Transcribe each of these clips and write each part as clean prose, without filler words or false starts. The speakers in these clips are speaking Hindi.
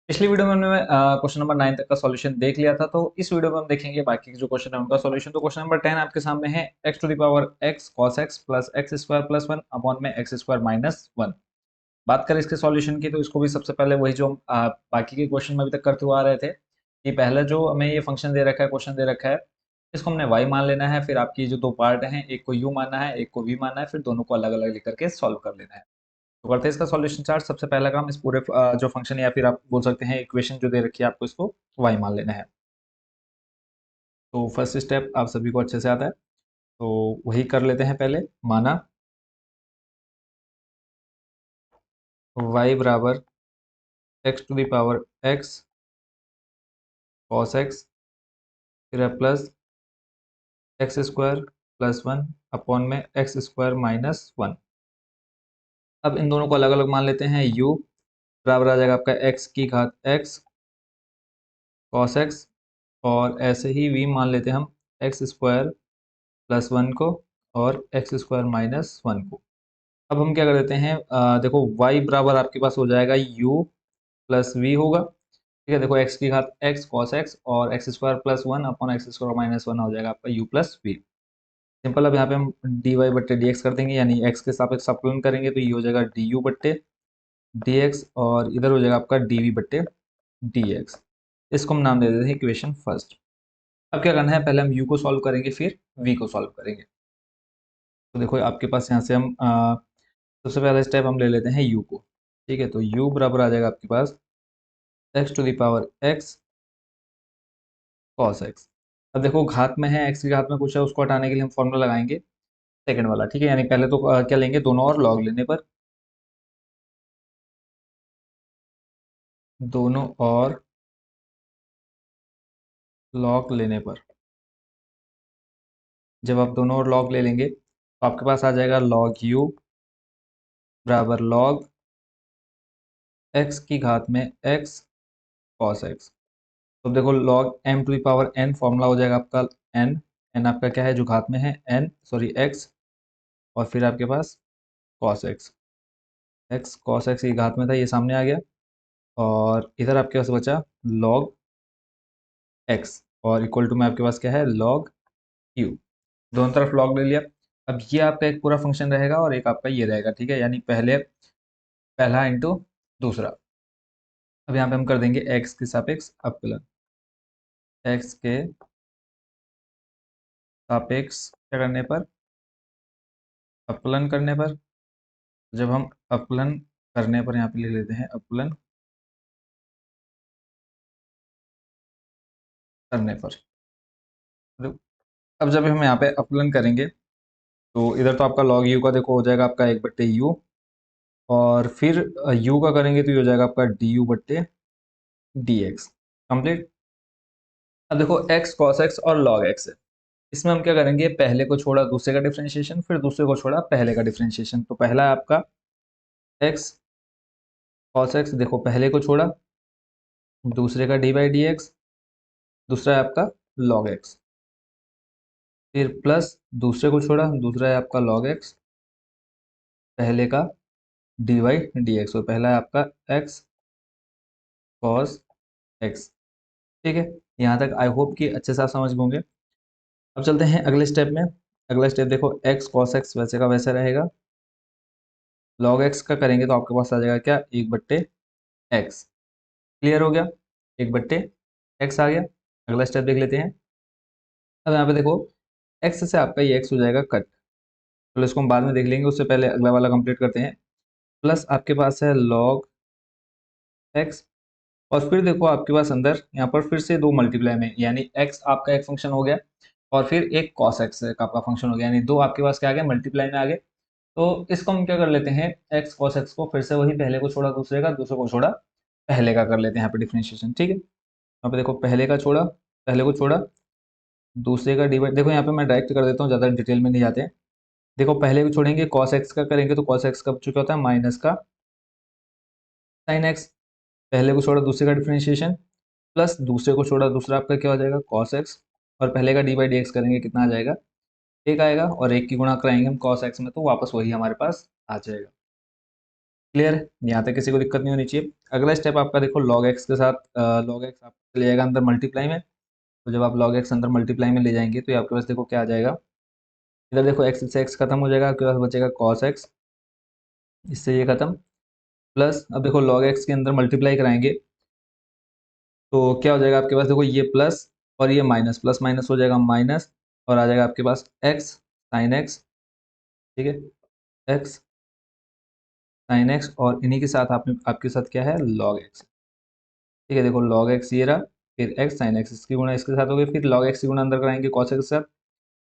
पिछली वीडियो में हमने क्वेश्चन नंबर 9 तक का सॉल्यूशन देख लिया था। तो इस वीडियो में हम देखेंगे बाकी के जो क्वेश्चन है उनका सॉल्यूशन। तो क्वेश्चन नंबर 10 आपके सामने है x to the power x cos x plus X square plus one upon में एक्स स्क्वायर माइनस वन। बात करें इसके सॉल्यूशन की तो इसको भी सबसे पहले वही जो हम बाकी के क्वेश्चन में अभी तक करते हुए आ रहे थे कि पहले जो हमें ये फंक्शन दे रखा है, क्वेश्चन दे रखा है, इसको हमने y मान लेना है। फिर आपकी जो दो पार्ट हैं, एक को u मानना है, एक को v मानना है, फिर दोनों को अलग अलग लिख करके सॉल्व कर लेना है। तो करते हैं इसका सॉल्यूशन चार्ट। सबसे पहला काम, इस पूरे जो फंक्शन या फिर आप बोल सकते हैं इक्वेशन जो दे रखी है आपको, इसको y मान लेना है। तो फर्स्ट स्टेप आप सभी को अच्छे से आता है, तो वही कर लेते हैं। पहले माना y बराबर x to the power x cos x फिर plus X square plus one upon में एक्स स्क्वायर माइनस वन। अब इन दोनों को अलग अलग मान लेते हैं। u बराबर आ जाएगा आपका x की घात x cos x, और ऐसे ही v मान लेते हैं हम एक्स स्क्वायर प्लस वन को और एक्स स्क्वायर माइनस वन को। अब हम क्या कर देते हैं, देखो y बराबर आपके पास हो जाएगा u प्लस वी होगा। ठीक है, देखो x की घात x cos x और x square plus one upon x square minus one हो जाएगा आपका u प्लस वी। सिंपल। अब यहाँ पे हम डी वाई बट्टे डी एक्स कर देंगे, यानी x के सापेक्ष अवकलन करेंगे तो ये हो जाएगा डी यू बट्टे डी एक्स, और इधर हो जाएगा आपका डी वी बट्टे डी एक्स। इसको हम नाम दे देते हैं इक्वेशन फर्स्ट। अब क्या करना है, पहले हम u को सॉल्व करेंगे, फिर v को सॉल्व करेंगे। तो देखो आपके पास यहाँ से हम सबसे पहला स्टेप हम ले लेते हैं u को। ठीक है, तो u बराबर आ जाएगा आपके पास x to the power x cos x। अब देखो घात में है, x की घात में कुछ है, उसको हटाने के लिए हम फॉर्मूला लगाएंगे सेकंड वाला। ठीक है, यानी पहले तो क्या लेंगे, दोनों और लॉग लेने पर, दोनों और लॉग लेने पर, जब आप दोनों और लॉग ले लेंगे तो आपके पास आ जाएगा log u बराबर log x की घात में x cos x। तो देखो log m to the power n फॉर्मूला हो जाएगा आपका n। n आपका क्या है, जो घात में है, n सॉरी x, और फिर आपके पास cos x। x cos x की घात में था, ये सामने आ गया, और इधर आपके पास बचा log x, और इक्वल टू में आपके पास क्या है, log q। दोनों तरफ log ले लिया। अब ये आपका एक पूरा फंक्शन रहेगा और एक आपका ये रहेगा। ठीक है, यानी पहला इंटू दूसरा। अब यहाँ पे हम कर देंगे x के सापेक्ष अवकलन। x के सापेक्ष क्या करने पर, अवकलन करने पर। जब हम अवकलन करने पर यहाँ पे लिख लेते हैं अवकलन करने पर। तो अब जब हम यहाँ पे अवकलन करेंगे तो इधर तो आपका log u का देखो हो जाएगा आपका एक बट्टे यू, और फिर u का करेंगे तो ये हो जाएगा आपका डी यू बट्टे डी एक्स। कंप्लीट। अब देखो x cos x और log x है, इसमें हम क्या करेंगे, पहले को छोड़ा दूसरे का डिफरेंशिएशन, फिर दूसरे को छोड़ा पहले का डिफरेंशिएशन। तो पहला है आपका x cos x, देखो पहले को छोड़ा, दूसरे का डी बाई डी एक्स, दूसरा है आपका log x, फिर प्लस दूसरे को छोड़ा, दूसरा है आपका log x, पहले का डी बाई डी एक्स, और पहला है आपका x cos x। ठीक है, यहाँ तक आई होप कि अच्छे से आप समझ होंगे। अब चलते हैं अगले स्टेप में। अगला स्टेप देखो, x cos x वैसे का वैसे रहेगा, log x का करेंगे तो आपके पास आ जाएगा क्या, एक बट्टे x। क्लियर हो गया, एक बट्टे x आ गया। अगला स्टेप देख लेते हैं। अब यहाँ पे देखो x से आपका ये x हो जाएगा कट, तो इसको हम बाद में देख लेंगे, उससे पहले अगला वाला कंप्लीट करते हैं। प्लस आपके पास है log x, और फिर देखो आपके पास अंदर यहाँ पर फिर से दो मल्टीप्लाई में, यानी x आपका एक फंक्शन हो गया और फिर एक cos x का आपका फंक्शन हो गया, यानी दो आपके पास क्या आ गए, मल्टीप्लाई में आ गए। तो इसको हम क्या कर लेते हैं, x cos x को फिर से वही पहले को छोड़ा दूसरे का, दूसरे को छोड़ा पहले का कर लेते हैं यहाँ पे डिफरेंशिएशन। ठीक है, यहाँ पे देखो पहले का छोड़ा, पहले को छोड़ा, दूसरे का डिवाइड। देखो यहाँ पे मैं डायरेक्ट कर देता हूँ, ज़्यादा डिटेल में नहीं जाते हैं। देखो पहले को छोड़ेंगे, cos x का करेंगे तो cos x का चुका होता है माइनस का sin x। पहले को छोड़ा दूसरे का डिफरेंशिएशन, प्लस दूसरे को छोड़ा दूसरा आपका क्या हो जाएगा, cos x, और पहले का डी बाई डी एक्स करेंगे, कितना आ जाएगा, एक आएगा, और एक की गुणा कराएंगे हम cos x में तो वापस वही हमारे पास आ जाएगा। क्लियर है, यहाँ तक किसी को दिक्कत नहीं होनी चाहिए। अगला स्टेप आपका देखो लॉग एक्स के साथ, लॉग एक्स आपको ले जाएगा अंदर मल्टीप्लाई में। तो जब आप log x अंदर मल्टीप्लाई में ले जाएंगे तो ये आपके पास देखो क्या आ जाएगा, इधर देखो x से x खत्म हो जाएगा, आपके पास बचेगा cos x, इससे ये खत्म। प्लस अब देखो log x के अंदर मल्टीप्लाई कराएंगे तो क्या हो जाएगा आपके पास, देखो ये प्लस और ये माइनस, प्लस माइनस हो जाएगा माइनस, और आ जाएगा आपके पास x साइन x, ठीक है, x साइन x, और इन्हीं के साथ आपने आपके साथ क्या है log x, ठीक है। देखो log x ये रहा, फिर x साइन x, इसकी गुणा इसके साथ हो गई, फिर log x की गुणा अंदर कराएंगे cos x के साथ,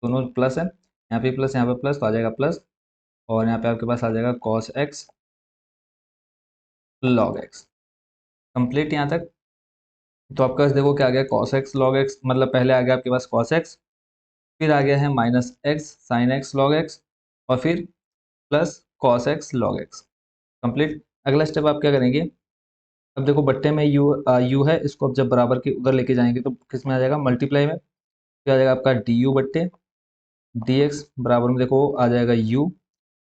दोनों प्लस है, यहाँ पे प्लस यहाँ पे प्लस, तो आ जाएगा प्लस, और यहाँ पे आपके पास आ जाएगा cos x log x। Complete यहाँ तक। तो आपके पास देखो क्या आ गया, cos x log x, मतलब पहले आ गया आपके पास cos x, फिर आ गया है minus x sine x log x, और फिर plus cos x log x। Complete. अगला स्टेप आप क्या करेंगे, अब देखो बट्टे में u है, इसको अब जब बराबर के उधर लेके जाएंगे तो किस में आ जाएगा, मल्टीप्लाई में। फिर आ जाएगा आपका du बट्टे dx, बराबर में देखो आ जाएगा u,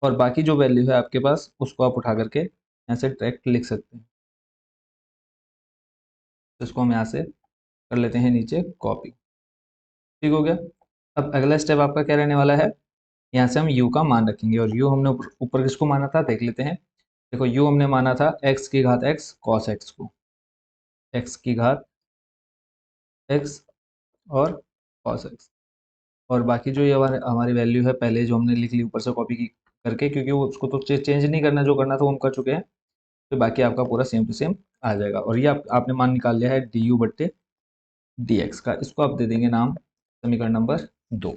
और बाकी जो वैल्यू है आपके पास उसको आप उठा करके यहाँ से डायरेक्ट लिख सकते हैं। तो इसको हम यहाँ से कर लेते हैं नीचे कॉपी, ठीक हो गया। अब अगला स्टेप आपका क्या रहने वाला है, यहाँ से हम u का मान रखेंगे, और u हमने ऊपर ऊपर किसको माना था देख लेते हैं। देखो u हमने माना था x की घात x cos x को, x की घात x और cos x, और बाकी जो ये हमारे हमारी वैल्यू है पहले जो हमने लिख ली ऊपर से कॉपी की करके, क्योंकि वो उसको तो चेंज नहीं करना, जो करना था वो हम कर चुके हैं, तो बाकी आपका पूरा सेम टू सेम आ जाएगा। और ये आपने मान निकाल लिया है du बट्टे dx का, इसको आप दे देंगे नाम समीकरण नंबर 2।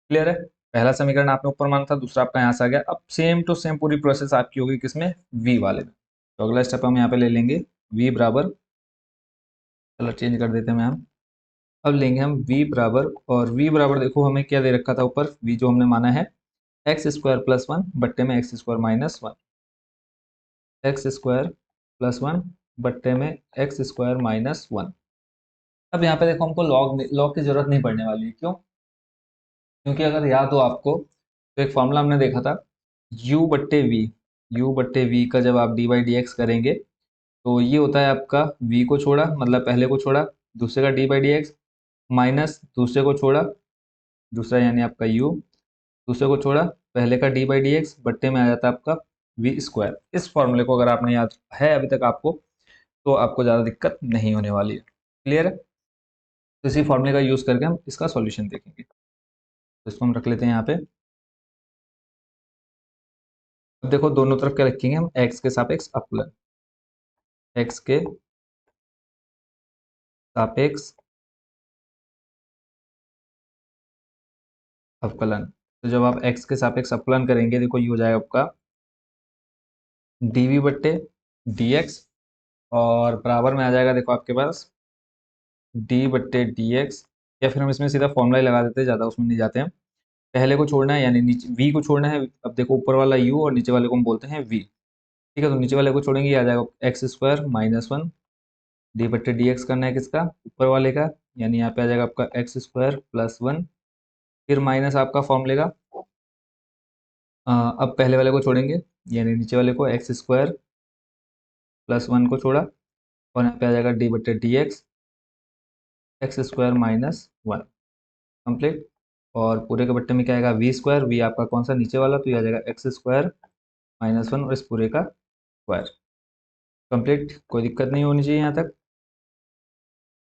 क्लियर है, पहला समीकरण आपने ऊपर माना था, दूसरा आपका यहाँ से आ गया। अब सेम टू सेम पूरी प्रोसेस आपकी होगी किसमें, v वाले में। तो अगला स्टेप हम यहाँ पे ले लेंगे v बराबर, कलर चेंज कर देते हैं हम, अब लेंगे हम v बराबर, और v बराबर देखो हमें क्या दे रखा था ऊपर, v जो हमने माना है एक्स स्क्वायर प्लस वन बट्टे में X square minus one, x square plus one बट्टे में एक्स स्क्वायर माइनस वन। अब यहाँ पे देखो हमको लॉग लॉग की जरूरत नहीं पड़ने वाली है, क्यों, क्योंकि अगर याद हो आपको तो एक फॉर्मूला हमने देखा था u बट्टे वी का जब आप डी बाई डी एक्स करेंगे तो ये होता है आपका v को छोड़ा, मतलब पहले को छोड़ा, दूसरे का D by D x, minus दूसरे को छोड़ा, दूसरा यानी आपका u, दूसरे को छोड़ा, पहले का डी बाई डी एक्स, बट्टे में आ जाता है आपका वी स्क्वायर। इस फॉर्मूले को अगर आपने याद है अभी तक आपको, तो आपको ज़्यादा दिक्कत नहीं होने वाली है। क्लियर है, तो इसी फॉर्मूले का यूज़ करके हम इसका सॉल्यूशन देखेंगे। तो इसको हम रख लेते हैं यहाँ पे। अब देखो दोनों तरफ क्या रखेंगे हम, एक्स के सापेक्ष अपलन, एक्स के सापेक्ष अवकलन। तो जब आप एक्स के सापेक्ष अवकलन करेंगे देखो ये हो जाएगा आपका डीवी बट्टे डी एक्स, और बराबर में आ जाएगा देखो आपके पास डी बट्टे डी एक्स, या फिर हम इसमें सीधा फॉर्मूला ही लगा देते हैं, ज़्यादा उसमें नहीं जाते हैं। पहले को छोड़ना है यानी नीचे वी को छोड़ना है, अब देखो ऊपर वाला यू और नीचे वाले को हम बोलते हैं वी, ठीक है। तो नीचे वाले को छोड़ेंगे, ये आ जाएगा x square minus one, D बट्टे डी एक्स करना है किसका, ऊपर वाले का, यानी यहाँ पे आ जाएगा आपका एक्स स्क्वायर प्लस वन, फिर माइनस आपका फॉर्म लेगा, अब पहले वाले को छोड़ेंगे यानी नीचे वाले को एक्स स्क्वायर प्लस वन को छोड़ा, और यहाँ पे आ जाएगा डी बट्टे D x square minus one. Complete. और पूरे के बट्टे में क्या आएगा, वी स्क्वायर, वी आपका कौन सा नीचे वाला, तो ये आ जाएगा एक्स स्क्वायर माइनस वन, और इस पूरे का स्क्वायर। कंप्लीट, कोई दिक्कत नहीं होनी चाहिए यहाँ तक।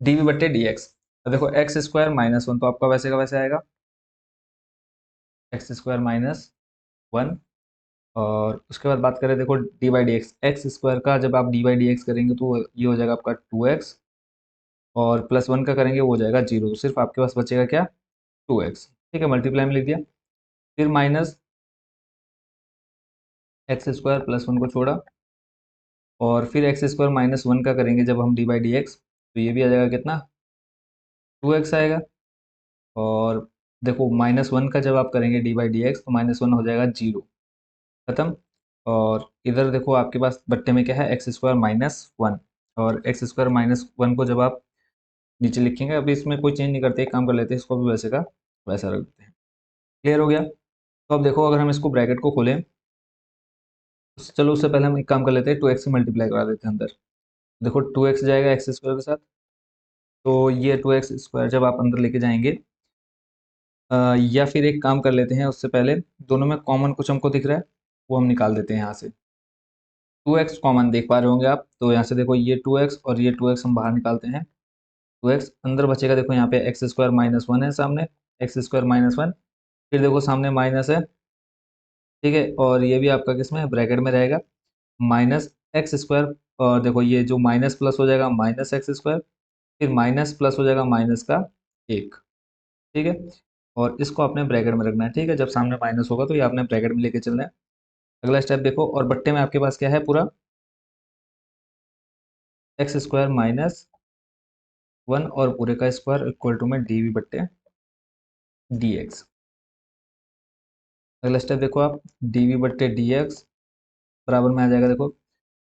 डी वी बट्टे डी एक्स, तो देखो एक्स स्क्वायर माइनस वन तो आपका वैसे का वैसे आएगा एक्स स्क्वायर माइनस वन, और उसके बाद बात करें देखो D by D x, x square का जब आप डी बाई डी एक्स करेंगे तो ये हो जाएगा आपका टू एक्स, और प्लस वन का करेंगे वो हो जाएगा जीरो, तो सिर्फ आपके पास बचेगा क्या, टू एक्स, ठीक है, मल्टीप्लाई में लिख दिया। फिर minus x square plus one को छोड़ा, और फिर एक्स स्क्वायर माइनस वन का करेंगे जब हम डी बाई डी एक्स, तो ये भी आ जाएगा कितना, टू एक्स आएगा। और देखो माइनस वन का जब आप करेंगे डी बाई डी एक्स तो माइनस वन हो जाएगा जीरो, खत्म। और इधर देखो आपके पास बट्टे में क्या है, एक्स स्क्वायर माइनस वन, और एक्स स्क्वायर माइनस वन को जब आप नीचे लिखेंगे, अभी इसमें कोई चेंज नहीं करते, एक काम कर लेते हैं, इसको भी वैसे का वैसा रख देते हैं। क्लियर हो गया। तो अब देखो अगर हम इसको ब्रैकेट को खोलें चलो उससे पहले हम एक काम कर लेते हैं, 2x से मल्टीप्लाई करा देते हैं अंदर। देखो 2x जाएगा एक्स स्क्वायर के साथ, तो ये 2x स्क्वायर जब आप अंदर लेके जाएंगे, या फिर एक काम कर लेते हैं उससे पहले, दोनों में कॉमन कुछ हमको दिख रहा है, वो हम निकाल देते हैं यहाँ से। 2x कॉमन देख पा रहे होंगे आप, तो यहाँ से देखो ये 2x और ये 2x हम बाहर निकालते हैं। 2x अंदर बचेगा, देखो यहाँ पे एक्स स्क्वायर माइनस वन है सामने, एक्स स्क्वायर माइनस वन, फिर देखो सामने माइनस है, ठीक है, और ये भी आपका किसमें ब्रैकेट में रहेगा, माइनस एक्स स्क्वायर, और देखो ये जो माइनस प्लस हो जाएगा माइनस एक्स स्क्वायर, फिर माइनस प्लस हो जाएगा माइनस का एक, ठीक है, और इसको आपने ब्रैकेट में रखना है, ठीक है, जब सामने माइनस होगा तो ये आपने ब्रैकेट में लेके चलना है। अगला स्टेप देखो, और बट्टे में आपके पास क्या है पूरा, एक्स स्क्वायर माइनस वन और पूरे का स्क्वायर इक्वल टू में डी वी बट्टे डी एक्स। अगला स्टेप देखो आप, डी वी बट्टे डी एक्स बराबर में आ जाएगा, देखो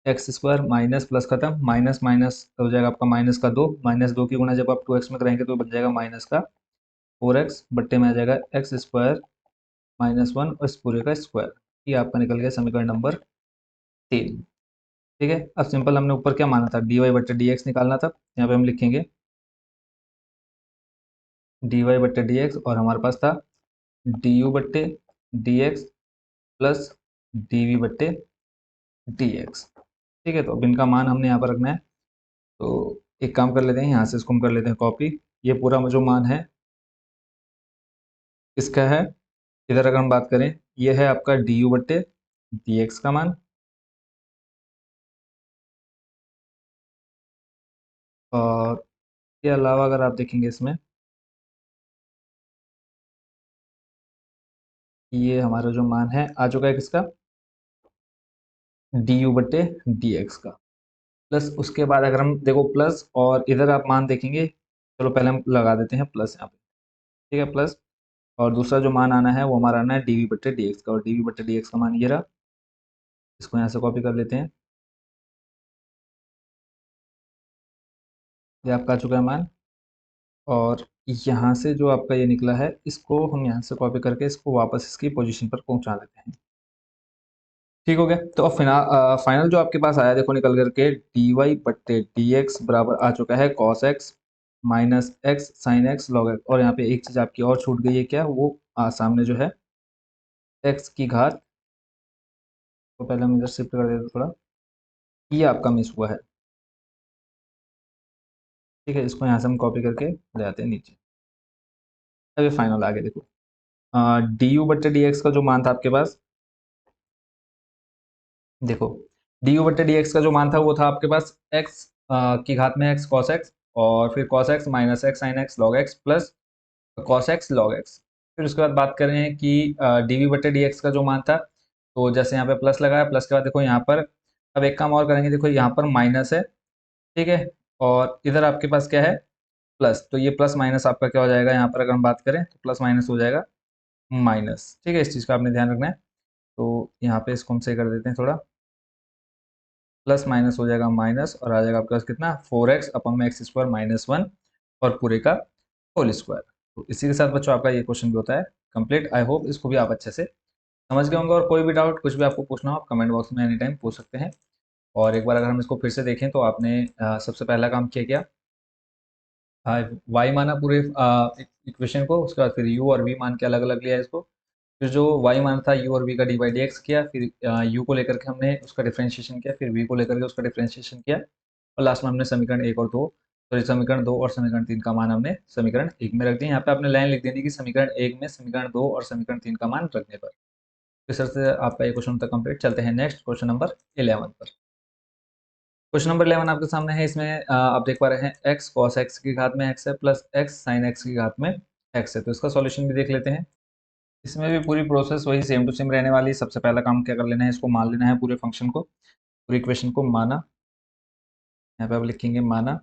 एक्स स्क्वायर माइनस प्लस खत्म, माइनस माइनस हो जाएगा आपका माइनस का दो, माइनस दो की गुणा जब आप 2x में कराएंगे तो बन जाएगा माइनस का 4x, बट्टे में आ जाएगा एक्स स्क्वायर माइनस वन और इस पूरे का स्क्वायर। ये आपका निकल गया समीकरण नंबर 3, ठीक है। अब सिंपल हमने ऊपर क्या माना था, डी वाई बट्टे डी एक्स निकालना था, यहाँ पे हम लिखेंगे डी वाई बट्टे डी एक्स, और हमारे पास था डी यू बट्टे D X plus D V बट्टे डी एक्स, ठीक है। तो अब इनका मान हमने यहाँ पर रखना है, तो एक काम कर लेते हैं, यहाँ से इसको हम कर लेते हैं कॉपी। ये पूरा जो मान है इसका है, इधर अगर हम बात करें, ये है आपका डी यू बट्टे डी एक्स का मान, और के अलावा अगर आप देखेंगे इसमें, ये हमारा जो मान है आ चुका है किसका, डी यू बट्टे डी एक्स का, प्लस उसके बाद अगर हम देखो प्लस, और इधर आप मान देखेंगे, चलो पहले हम लगा देते हैं प्लस यहाँ पे, ठीक है, प्लस, और दूसरा जो मान आना है वो हमारा आना है डी वी बट्टे डी एक्स का, और डी वी बट्टे डी एक्स का मान ये रहा, इसको यहाँ से कॉपी कर लेते हैं, ये आपका आ चुका है मान, और यहाँ से जो आपका ये निकला है इसको हम यहाँ से कॉपी करके इसको वापस इसकी पोजीशन पर पहुँचा देते हैं, ठीक हो गया। तो अब फाइनल जो आपके पास आया देखो निकल करके, डी वाई बट्टे डी एक्स बराबर आ चुका है cos x minus x sine x log x, और यहाँ पे एक चीज़ आपकी और छूट गई है, क्या वो सामने जो है एक्स की घात, तो पहले हम इधर शिफ्ट कर देते थोड़ा, ये आपका मिस हुआ है, ठीक है, इसको यहाँ से हम कॉपी करके ले आते हैं नीचे। अब ये फाइनल आगे देखो, डी यू बट्टे डी एक्स का जो मान था आपके पास, देखो डी यू बट्टे डी एक्स का जो मान था वो था आपके पास एक्स की घात में एक्स कॉस एक्स, और फिर cos x minus x sine x log X plus cos x log x. फिर उसके बाद बात करें कि डी वी बट्टे डी एक्स का जो मान था, तो जैसे यहाँ पे प्लस लगाया, प्लस के बाद देखो यहाँ पर, अब एक काम और करेंगे, देखो यहाँ पर माइनस है, ठीक है, और इधर आपके पास क्या है प्लस, तो ये प्लस माइनस आपका क्या हो जाएगा, यहाँ पर अगर हम बात करें तो प्लस माइनस हो जाएगा माइनस, ठीक है, इस चीज़ का आपने ध्यान रखना है। तो यहाँ पे इसको हम सही कर देते हैं थोड़ा, प्लस माइनस हो जाएगा माइनस, और आ जाएगा आपके पास कितना 4x अपन में एक्स स्क्वायर माइनस वन और पूरे का होल स्क्वायर। तो इसी के साथ बच्चों आपका ये क्वेश्चन भी होता है कंप्लीट। आई होप इसको भी आप अच्छे से समझ गए होंगे, और कोई भी डाउट कुछ भी आपको पूछना हो आप कमेंट बॉक्स में एनी टाइम पूछ सकते हैं। और एक बार अगर हम इसको फिर से देखें तो आपने सबसे पहला काम किया क्या, वाई माना पूरे इक्वेशन को, उसके बाद फिर यू और वी मान के अलग अलग लिया इसको, फिर जो वाई मान था यू और वी का डी बाई डी एक्स किया, फिर यू को लेकर के हमने उसका डिफ्रेंशिएशन किया, फिर वी को लेकर के उसका डिफ्रेंशिएशन किया, और लास्ट में हमने समीकरण एक और दो, सॉरी समीकरण दो और समीकरण तीन का मान हमने समीकरण एक में रख दिया। यहाँ पे आपने लाइन लिख देनी कि समीकरण एक में समीकरण दो और समीकरण तीन का मान रखने पर। इस तरह से आपका ये क्वेश्चन तक कंप्लीट। चलते हैं नेक्स्ट क्वेश्चन नंबर 11 पर। क्वेश्चन नंबर 11 आपके सामने है, इसमें आप देख पा रहे हैं एक्स कॉस एक्स की घात में एक्स है प्लस एक्स साइन एक्स की घात में एक्स है, तो इसका सॉल्यूशन भी देख लेते हैं। इसमें भी पूरी प्रोसेस वही सेम टू सेम रहने वाली है। सबसे पहला काम क्या कर लेना है, इसको मान लेना है पूरे फंक्शन को, पूरी इक्वेशन को माना, यहाँ पे आप लिखेंगे माना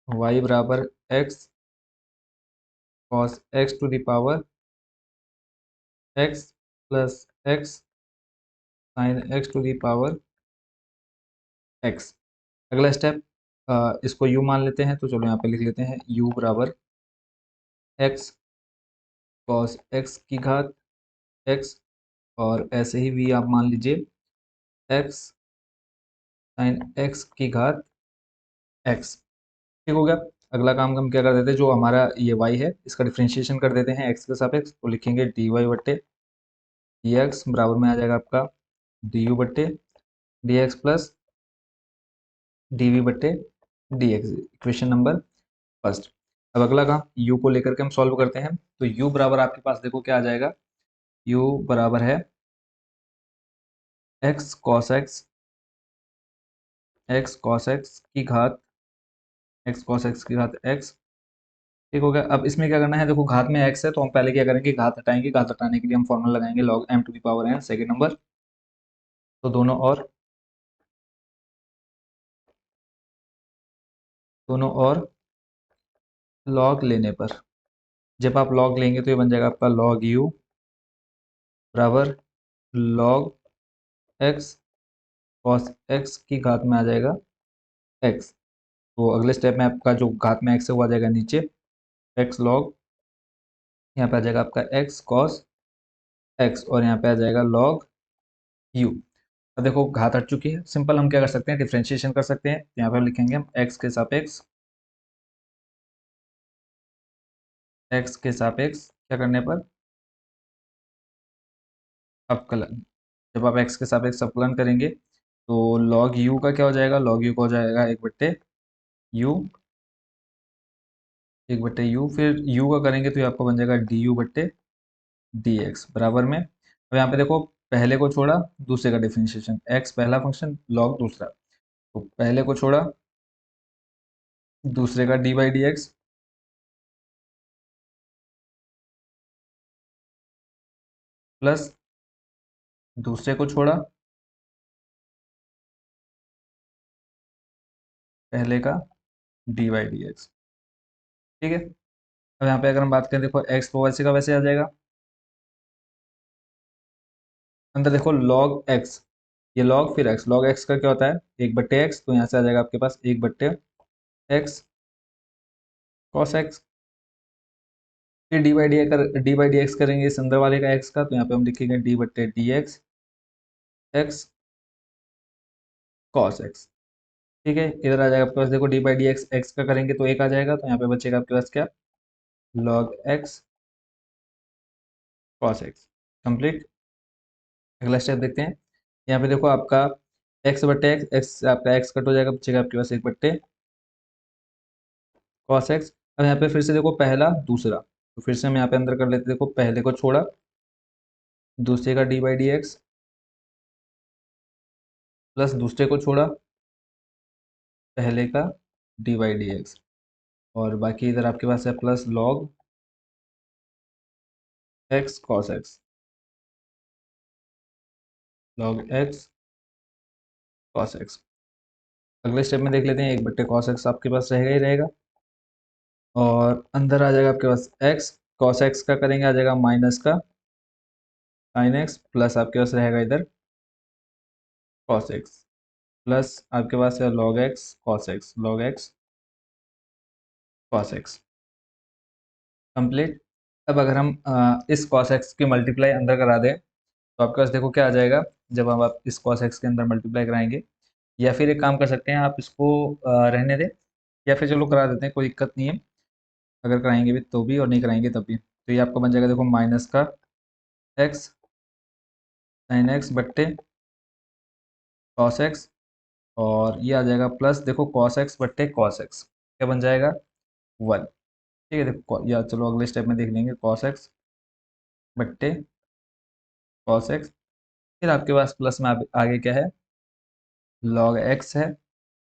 y बराबर X cos X to the power X plus X sine X to the power X. अगला स्टेप, इसको u मान लेते हैं, तो चलो यहाँ पे लिख लेते हैं u बराबर एक्स कॉस एक्स की घात एक्स और ऐसे ही v आप मान लीजिए x साइन x की घात x। ठीक हो गया। अगला काम हम क्या कर देते हैं, जो हमारा ये y है इसका डिफ्रेंशिएशन कर देते हैं x के सापेक्ष, तो लिखेंगे dy बट्टे dx बराबर में आ जाएगा आपका du बट्टे dx प्लस dv बट्टे dx, इक्वेशन नंबर फर्स्ट। अब अगला काम u को लेकर के हम सॉल्व करते हैं, तो u बराबर आपके पास देखो क्या आ जाएगा, u बराबर है x cos x, x cos x की घात x cos x की घात x। ठीक हो गया। अब इसमें क्या करना है, देखो घात में x है तो हम पहले क्या करेंगे, घात हटाएंगे। घात हटाने के लिए हम फॉर्मूला लगाएंगे log m to the power n, second number. तो दोनों और log लेने पर, जब आप log लेंगे तो ये बन जाएगा आपका log u बराबर log x cos x की घात में आ जाएगा x। तो अगले स्टेप में आपका जो घात में x है वो आ जाएगा नीचे, x log, यहाँ पे आ जाएगा आपका x cos x, और यहाँ पे आ जाएगा log u। अब देखो घात हट चुकी है, सिंपल हम क्या कर सकते हैं, डिफ्रेंशिएशन कर सकते हैं। यहाँ पे हम लिखेंगे हम x के सापेक्ष क्या करने पर अवकलन। जब आप x के सापेक्ष अवकलन करेंगे तो log u का क्या हो जाएगा, log u का हो जाएगा u, 1/u। फिर u का करेंगे तो ये आपको बन जाएगा du बट्टे dx बराबर में। अब यहाँ पे देखो पहले को छोड़ा दूसरे का डिफरेंशिएशन, x पहला फंक्शन log दूसरा, तो पहले को छोड़ा दूसरे का D by D X plus दूसरे को छोड़ा पहले का डी बाई डी एक्स। ठीक है। अब यहाँ पे अगर हम बात करें, देखो x तो वैसे का वैसे आ जाएगा, अंदर देखो log x, ये log फिर x, log x का क्या होता है 1/x, तो यहाँ से आ जाएगा आपके पास 1/x cos x। फिर डी बाई डी एक्स करेंगे इस अंदर वाले का x का, तो यहाँ पे हम लिखेंगे डी बट्टे डी एक्स cos x। ठीक है। इधर आ जाएगा आपके पास, देखो D by D x x का करेंगे तो एक आ जाएगा, तो यहाँ पे बचेगा आपके पास क्या, log x cos x। Complete. अगला स्टेप देखते हैं। यहाँ पे देखो आपका x/x आपका x कट हो जाएगा, बचेगा आपके पास 1/cos x। अब यहाँ पे फिर से देखो पहला दूसरा, तो फिर से हम यहाँ पे अंदर कर लेते हैं, देखो पहले को छोड़ा दूसरे का D by D X plus दूसरे को छोड़ा पहले का डी बाई डी एक्स, और बाकी इधर आपके पास है plus log x cos x, log x cos x। अगले स्टेप में देख लेते हैं, 1/cos x आपके पास रहेगा ही रहेगा, और अंदर आ जाएगा आपके पास x cos x का करेंगे आ जाएगा माइनस का sin x, प्लस आपके पास रहेगा इधर cos x, प्लस आपके पास है log x cos x, log x cos x। Complete. अब अगर हम इस cos x की मल्टीप्लाई अंदर करा दें तो आपके पास देखो क्या आ जाएगा, जब हम आप इस cos x के अंदर मल्टीप्लाई कराएंगे, या फिर एक काम कर सकते हैं आप इसको रहने दें, या फिर चलो करा देते हैं, कोई दिक्कत नहीं है, अगर कराएंगे भी तो भी और नहीं कराएंगे तब भी। तो ये आपका बन जाएगा देखो माइनस का x sin x बट्टे cos x, और ये आ जाएगा प्लस देखो cos x बट्टे cos x, क्या बन जाएगा 1। ठीक है। देखो या चलो अगले स्टेप में देख लेंगे, cos x बट्टे cos x, फिर आपके पास प्लस में आगे क्या है log x है,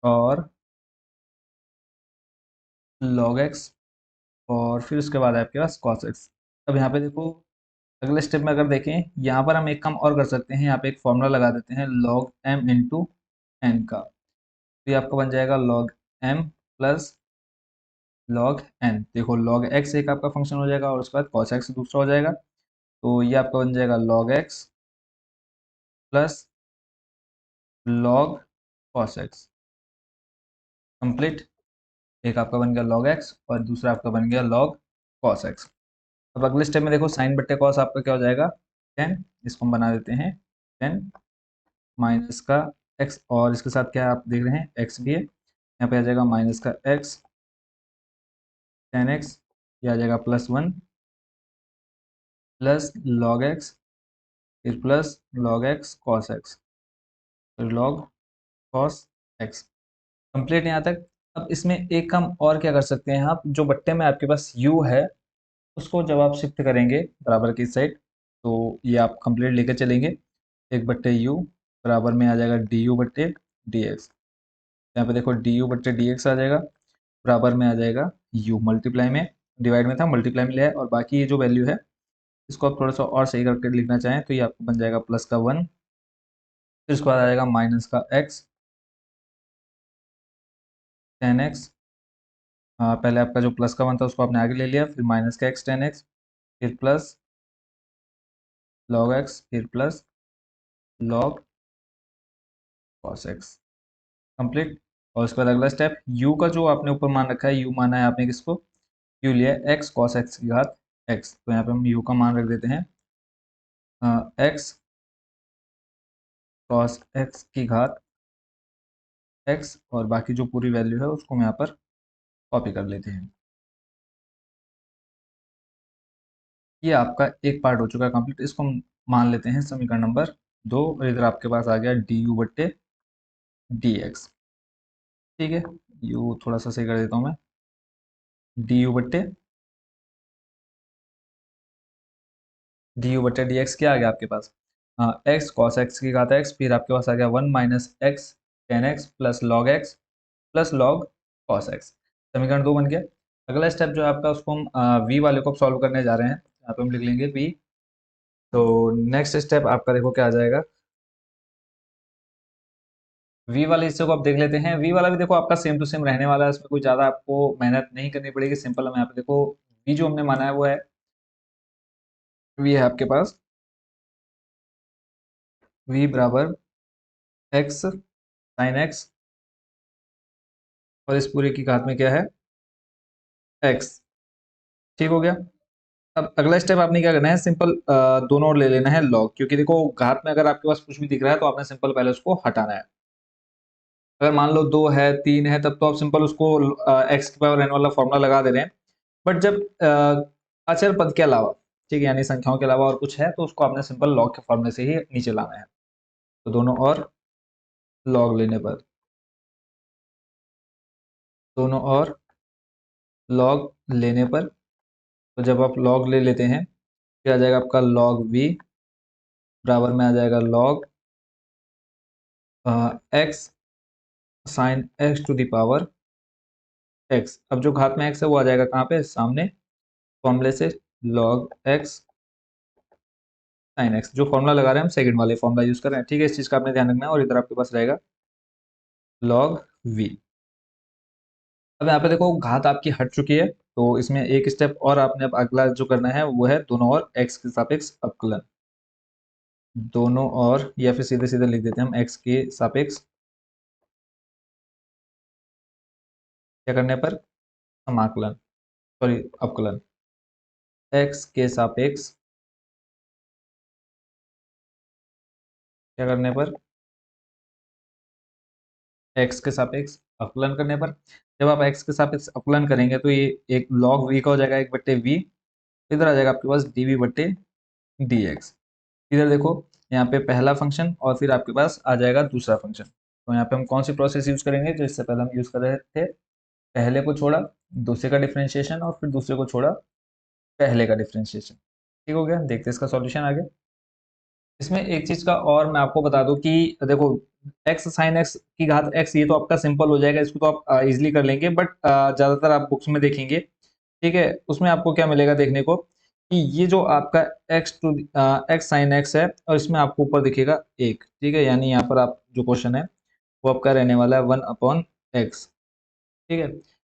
और log x, और फिर उसके बाद है आपके पास cos x। अब यहाँ पे देखो अगले स्टेप में अगर देखें, यहाँ पर हम एक काम और कर सकते हैं, यहाँ पे एक फॉर्मूला लगा देते हैं log m इंटू n का, तो ये आपका बन जाएगा log m plus log n। देखो log x एक आपका फंक्शन हो जाएगा और उसके बाद cos x दूसरा हो जाएगा, तो ये आपका बन जाएगा log x plus log cos x। Complete. एक आपका बन गया log x और दूसरा आपका बन गया log cos x। अब अगले स्टेप में देखो साइन बट्टे कॉस आपका क्या हो जाएगा 10, इसको हम बना देते हैं 10 माइनस का x, और इसके साथ क्या आप देख रहे हैं x भी है, यहाँ पे आ जाएगा माइनस का x 10x, ये आ जाएगा +1 प्लस लॉग x, फिर plus log x cos x, फिर लॉग कॉस x। कंप्लीट यहाँ तक। अब इसमें एक काम और क्या कर सकते हैं आप, जो बट्टे में आपके पास u है उसको जब आप शिफ्ट करेंगे बराबर की साइड, तो ये आप कंप्लीट लेकर चलेंगे, 1/u बराबर में आ जाएगा du/dx। यहाँ पे देखो du/dx आ जाएगा, बराबर में आ जाएगा u, मल्टीप्लाई में डिवाइड में था, मल्टीप्लाई में लिया है, और बाकी ये जो वैल्यू है इसको आप थोड़ा सा और सही करके लिखना चाहें तो ये आपको बन जाएगा +1, फिर उसके बाद आ जाएगा माइनस का x 10x। पहले आपका जो प्लस का वन था उसको आपने आगे ले लिया, फिर माइनस का x 10x, फिर प्लस लॉग x, फिर plus log cos x। Complete. और उसके बाद अगला स्टेप, u का जो आपने ऊपर मान रखा है, u माना है आपने किसको, u लिया है x cos x की घात x, तो यहाँ पे हम u का मान रख देते हैं x cos x की घात x, और बाकी जो पूरी वैल्यू है उसको हम यहाँ पर कॉपी कर लेते हैं। ये आपका एक पार्ट हो चुका है कंप्लीट, इसको हम मान लेते हैं समीकरण नंबर 2, और इधर आपके पास आ गया du/dx। ठीक है, u थोड़ा सा सही कर देता हूँ मैं, du/dx क्या आ गया आपके पास, x cos x की घात x, फिर आपके पास आ गया 1 minus x 10x plus log x plus log cos x। समीकरण 2 बन गया। अगला स्टेप जो है आपका, उसको हम v वाले को सॉल्व करने जा रहे हैं, यहाँ पे हम लिख लेंगे v। तो नेक्स्ट स्टेप आपका देखो क्या आ जाएगा, v वाले हिस्से को आप देख लेते हैं। v वाला भी देखो आपका सेम टू सेम रहने वाला है, इसमें कोई ज़्यादा आपको मेहनत नहीं करनी पड़ेगी, सिंपल। हम यहाँ पे देखो v जो हमने माना है वो है, v है आपके पास v बराबर x साइन x, और इस पूरे की घात में क्या है x। ठीक हो गया। अब अगला स्टेप आपने क्या करना है, सिंपल दोनों ओर ले लेना है लॉग, क्योंकि देखो घात में अगर आपके पास कुछ भी दिख रहा है तो आपने सिंपल पहले उसको हटाना है। अगर मान लो 2 है 3 है, तब तो आप सिंपल उसको x की पावर n वाला फॉर्मूला लगा दे रहे हैं। बट जब अचर पद के अलावा, ठीक है, यानी संख्याओं के अलावा और कुछ है, तो उसको आपने सिंपल लॉग के फॉर्मूले से ही नीचे लाना है। तो दोनों और लॉग लेने पर, दोनों और लॉग लेने पर, तो जब आप लॉग ले लेते हैं फिर आ जाएगा आपका लॉग v बराबर में आ जाएगा log x sine x to the power x। अब जो घात में x है वो आ जाएगा कहाँ पे, सामने, फॉर्मूले से log x साइन x। जो फॉर्मूला लगा रहे हैं हम सेकंड वाले फॉर्मूला यूज कर रहे हैं, ठीक है, इस चीज का आपने ध्यान रखना है। और इधर आपके पास रहेगा log v। अब यहाँ पे देखो घात आपकी हट चुकी है, तो इसमें एक स्टेप और आपने अब अगला जो करना है वो है दोनों और x के सापेक्ष अवकलन। दोनों और, या फिर सीधे सीधे लिख देते हैं हम x के सापेक्ष, क्या करने पर, समाकलन, सॉरी अवकलन, x के सापेक्ष क्या करने पर, x के सापेक्ष अवकलन करने पर। जब आप x के सापेक्ष अवकलन करेंगे तो ये एक log v का हो जाएगा 1/v, इधर आ जाएगा आपके पास dv/dx। इधर देखो यहाँ पे पहला फंक्शन और फिर आपके पास आ जाएगा दूसरा फंक्शन। तो यहाँ पे हम कौन सी प्रोसेस यूज करेंगे, जो इससे पहले हम यूज कर रहे थे, पहले को छोड़ा दूसरे का डिफरेंशिएशन, और फिर दूसरे को छोड़ा पहले का डिफरेंशिएशन। ठीक हो गया। देखते हैं इसका सॉल्यूशन आगे। इसमें एक चीज का और मैं आपको बता दूं कि देखो x साइन x की घात x, ये तो आपका सिंपल हो जाएगा, इसको तो आप इजीली कर लेंगे। बट ज्यादातर आप बुक्स में देखेंगे, ठीक है, उसमें आपको क्या मिलेगा देखने को, कि ये जो आपका x साइन x है, और इसमें आपको ऊपर दिखेगा 1, ठीक है, यानी यहाँ पर आप जो क्वेश्चन है वो आपका रहने वाला है 1/x। ठीक है,